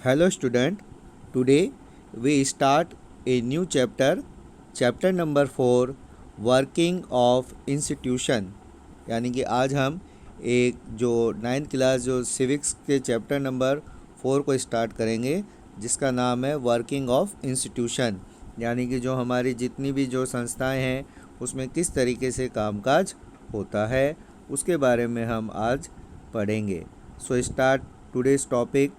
Hello student, today we start a new chapter number 4 working of institution. यानी कि आज हम एक जो 9th क्लास जो सिविक्स के चैप्टर नंबर 4 को स्टार्ट करेंगे, जिसका नाम है वर्किंग ऑफ इंस्टीट्यूशन। यानी कि जो हमारी जितनी भी जो संस्थाएं हैं उसमें किस तरीके से कामकाज होता है उसके बारे में हम आज पढ़ेंगे। So start today's topic.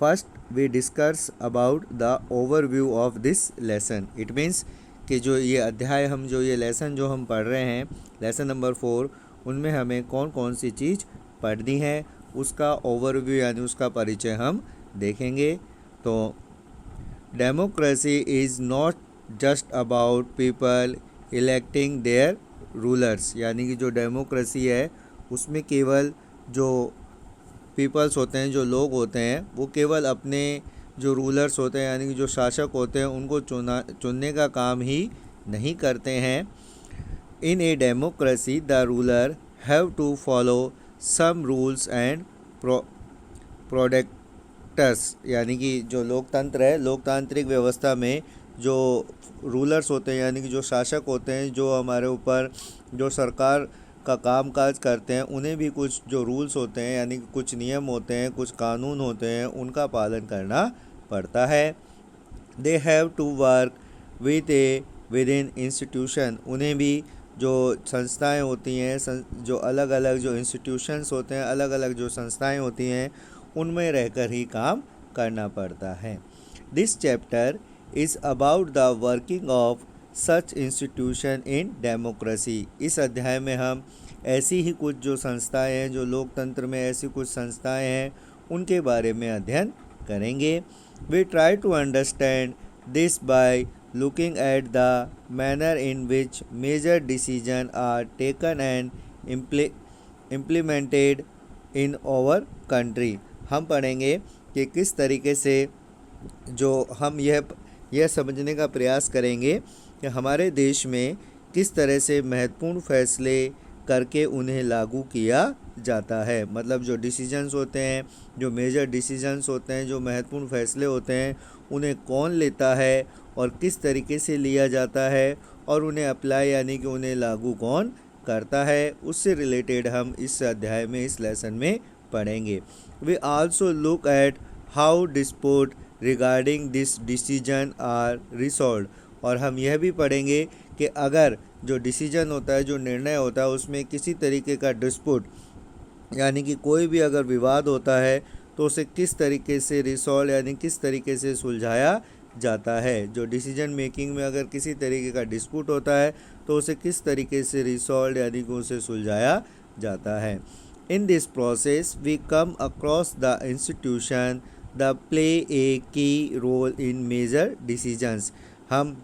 First we discuss about the overview of this lesson. It means कि जो ये अध्याय हम जो ये लेसन जो हम पढ़ रहे हैं, लेसन नंबर 4, उनमें हमें कौन कौन सी चीज़ पढ़नी है उसका ओवरव्यू यानी उसका परिचय हम देखेंगे। तो democracy is not just about people electing their rulers. यानी कि जो डेमोक्रेसी है उसमें केवल जो पीपल्स होते हैं, जो लोग होते हैं, वो केवल अपने जो रूलर्स होते हैं यानी कि जो शासक होते हैं उनको चुनने का काम ही नहीं करते हैं। In a democracy the ruler have to follow some rules and products. यानी कि जो लोकतंत्र है, लोकतांत्रिक व्यवस्था में जो रूलर्स होते हैं यानी कि जो शासक होते हैं, जो हमारे ऊपर जो सरकार का कामकाज करते हैं, उन्हें भी कुछ जो रूल्स होते हैं यानी कि कुछ नियम होते हैं, कुछ कानून होते हैं, उनका पालन करना पड़ता है। They have to work with in institution. उन्हें भी जो संस्थाएं होती हैं, जो अलग अलग जो इंस्टीट्यूशंस होते हैं, अलग अलग जो संस्थाएं होती हैं, उनमें रहकर ही काम करना पड़ता है। This chapter is about the working of such institution in democracy. इस अध्याय में हम ऐसी ही कुछ जो संस्थाएं हैं, जो लोकतंत्र में ऐसी कुछ संस्थाएं हैं, उनके बारे में अध्ययन करेंगे। We try to understand this by looking at the manner in which major decision are taken and implemented in our country. हम पढ़ेंगे कि किस तरीके से जो हम यह समझने का प्रयास करेंगे कि हमारे देश में किस तरह से महत्वपूर्ण फैसले करके उन्हें लागू किया जाता है। मतलब जो डिसीजंस होते हैं, जो मेजर डिसीजंस होते हैं, जो महत्वपूर्ण फैसले होते हैं, उन्हें कौन लेता है और किस तरीके से लिया जाता है और उन्हें अप्लाई यानी कि उन्हें लागू कौन करता है, उससे रिलेटेड हम इस अध्याय में, इस लेसन में पढ़ेंगे। We also look at how dispute regarding this decision are resolved. और हम यह भी पढ़ेंगे कि अगर जो डिसीजन होता है, जो निर्णय होता है, उसमें किसी तरीके का डिस्प्यूट यानी कि कोई भी अगर विवाद होता है तो उसे किस तरीके से रिसॉल्व यानी किस तरीके से सुलझाया जाता है। जो डिसीजन मेकिंग में अगर किसी तरीके का डिस्प्यूट होता है तो उसे किस तरीके से रिसॉल्व यानी कि उसे सुलझाया जाता है। In this process we come across the institution the play a key role in major decisions. हम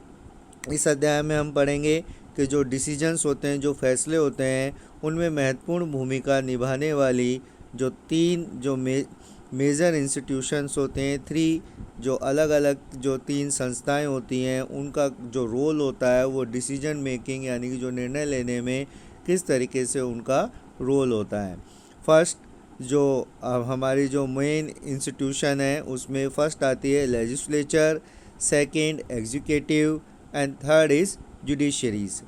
इस अध्याय में हम पढ़ेंगे कि जो डिसीजंस होते हैं, जो फैसले होते हैं, उनमें महत्वपूर्ण भूमिका निभाने वाली जो 3 जो मेजर इंस्टीट्यूशंस होते हैं, 3 जो अलग अलग जो 3 संस्थाएं होती हैं, उनका जो रोल होता है वो डिसीजन मेकिंग यानी कि जो निर्णय लेने में किस तरीके से उनका रोल होता है। फर्स्ट जो हमारी जो मेन इंस्टीट्यूशन है उसमें फर्स्ट आती है legislature, second executive and third is judiciaries.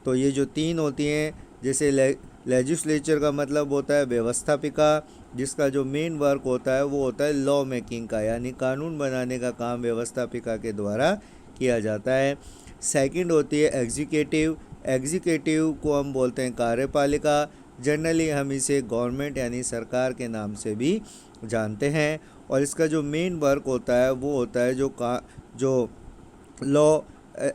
तो ये जो 3 होती हैं, जैसे लेजिस्लेचर का मतलब होता है व्यवस्थापिका, जिसका जो मेन वर्क होता है वो होता है लॉ मेकिंग का, यानी कानून बनाने का काम व्यवस्थापिका के द्वारा किया जाता है। सेकंड होती है एग्जीक्यूटिव। एग्जीक्यूटिव को हम बोलते हैं कार्यपालिका। जनरली हम इसे गवर्नमेंट यानी सरकार के नाम से भी जानते हैं। और इसका जो मेन वर्क होता है वो होता है जो लॉ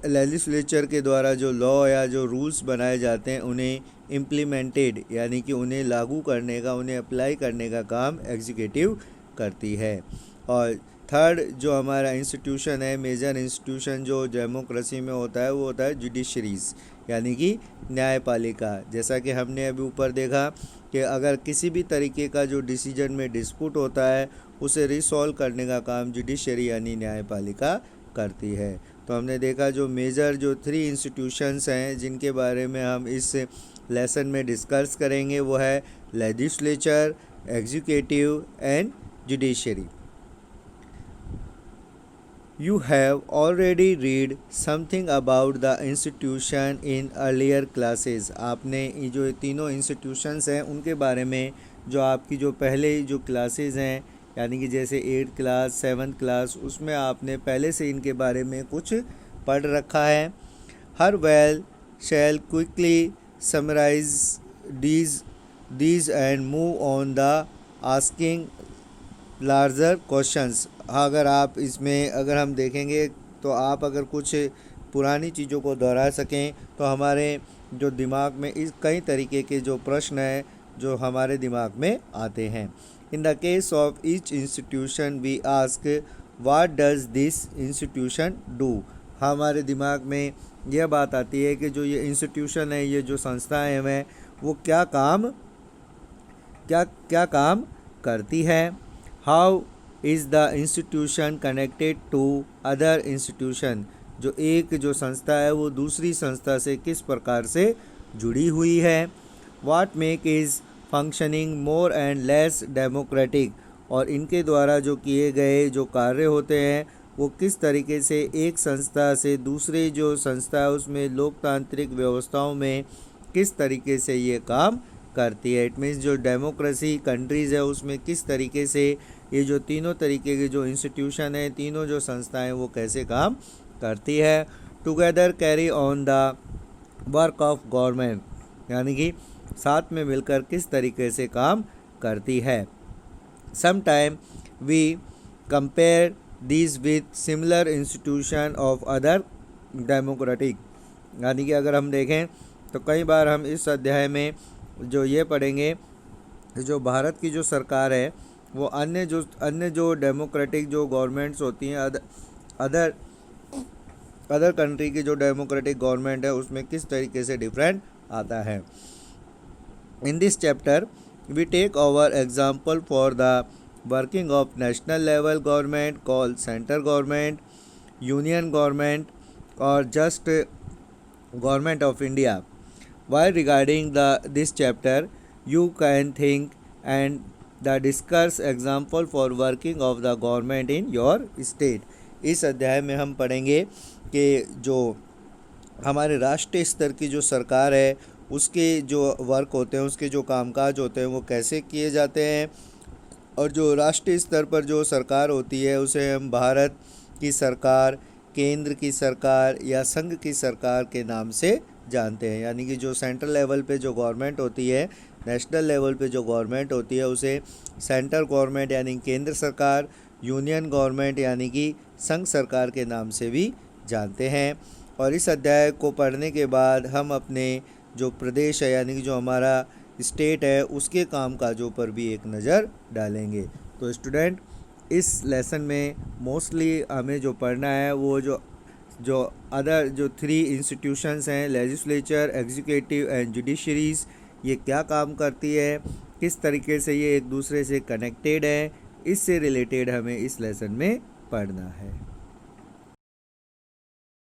लेजिस्लेचर के द्वारा जो लॉ या जो रूल्स बनाए जाते हैं उन्हें इम्प्लीमेंटेड यानी कि उन्हें लागू करने का, उन्हें अप्लाई करने का काम एग्जीक्यूटिव करती है। और थर्ड जो हमारा इंस्टीट्यूशन है, मेजर इंस्टीट्यूशन जो डेमोक्रेसी में होता है, वो होता है जुडिशरीज यानी कि न्यायपालिका। जैसा कि हमने अभी ऊपर देखा कि अगर किसी भी तरीके का जो डिसीजन में डिस्प्यूट होता है उसे रिसॉल्व करने का काम जुडिशरी यानी न्यायपालिका करती है। तो हमने देखा जो मेजर जो 3 इंस्टीट्यूशंस हैं जिनके बारे में हम इस लेसन में डिस्कस करेंगे वो है legislature, executive and judiciary. You have already read something about the institution in earlier classes। आपने ये जो तीनों इंस्टीट्यूशंस हैं उनके बारे में जो आपकी जो पहले जो क्लासेस हैं यानी कि जैसे 8th क्लास 7th क्लास उसमें आपने पहले से इनके बारे में कुछ पढ़ रखा है। Here we'll shall quickly summarise these and move on the asking larger questions. अगर आप इसमें अगर हम देखेंगे तो आप अगर कुछ पुरानी चीज़ों को दोहरा सकें तो हमारे जो दिमाग में इस कई तरीके के जो प्रश्न हैं जो हमारे दिमाग में आते हैं। In the case of each institution we ask what does this institution do. हमारे दिमाग में यह बात आती है कि जो ये इंस्टीट्यूशन है ये जो संस्थाएं हैं वो क्या काम करती है। How is the institution connected to other institution. जो एक जो संस्था है वो दूसरी संस्था से किस प्रकार से जुड़ी हुई है। What make is functioning more and less democratic. और इनके द्वारा जो किए गए जो कार्य होते हैं वो किस तरीके से एक संस्था से दूसरे जो संस्था है उसमें लोकतांत्रिक व्यवस्थाओं में किस तरीके से ये काम करती है। इट मीन्स जो डेमोक्रेसी कंट्रीज़ है उसमें किस तरीके से ये जो तीनों तरीके के जो इंस्टीट्यूशन है तीनों जो संस्थाएं वो कैसे काम करती है। Together carry on the work of government यानी कि साथ में मिलकर किस तरीके से काम करती है। Some time we compare these with similar institution of other democratic. यानी कि अगर हम देखें तो कई बार हम इस अध्याय में जो ये पढ़ेंगे जो भारत की जो सरकार है वो अन्य जो डेमोक्रेटिक जो गवर्नमेंट्स होती हैं अदर कंट्री की जो डेमोक्रेटिक गवर्नमेंट है उसमें किस तरीके से डिफरेंट आता है। In this chapter we take over example for the working of national level government called central government, union government और just government of India. While regarding this chapter, you can think and the discuss example for working of the government in your state। इस अध्याय में हम पढ़ेंगे कि जो हमारे राष्ट्रीय स्तर की जो सरकार है उसके जो वर्क होते हैं उसके जो कामकाज होते हैं वो कैसे किए जाते हैं और जो राष्ट्रीय स्तर पर जो सरकार होती है उसे हम भारत की सरकार, केंद्र की सरकार या संघ की सरकार के नाम से जानते हैं। यानी कि जो सेंट्रल लेवल पे जो गवर्नमेंट होती है, नेशनल लेवल पे जो गवर्नमेंट होती है उसे सेंट्रल गवर्नमेंट यानी केंद्र सरकार, यूनियन गवर्नमेंट यानी कि संघ सरकार के नाम से भी जानते हैं। और इस अध्याय को पढ़ने के बाद हम अपने जो प्रदेश है यानी कि जो हमारा स्टेट है उसके कामकाजों पर भी एक नज़र डालेंगे। तो स्टूडेंट इस लेसन में मोस्टली हमें जो पढ़ना है वो जो अदर जो 3 इंस्टीट्यूशंस हैं लेजिस्लेचर, एग्जीक्यूटिव एंड जुडिशरीज ये क्या काम करती है, किस तरीके से ये एक दूसरे से कनेक्टेड है, इससे रिलेटेड हमें इस लेसन में पढ़ना है।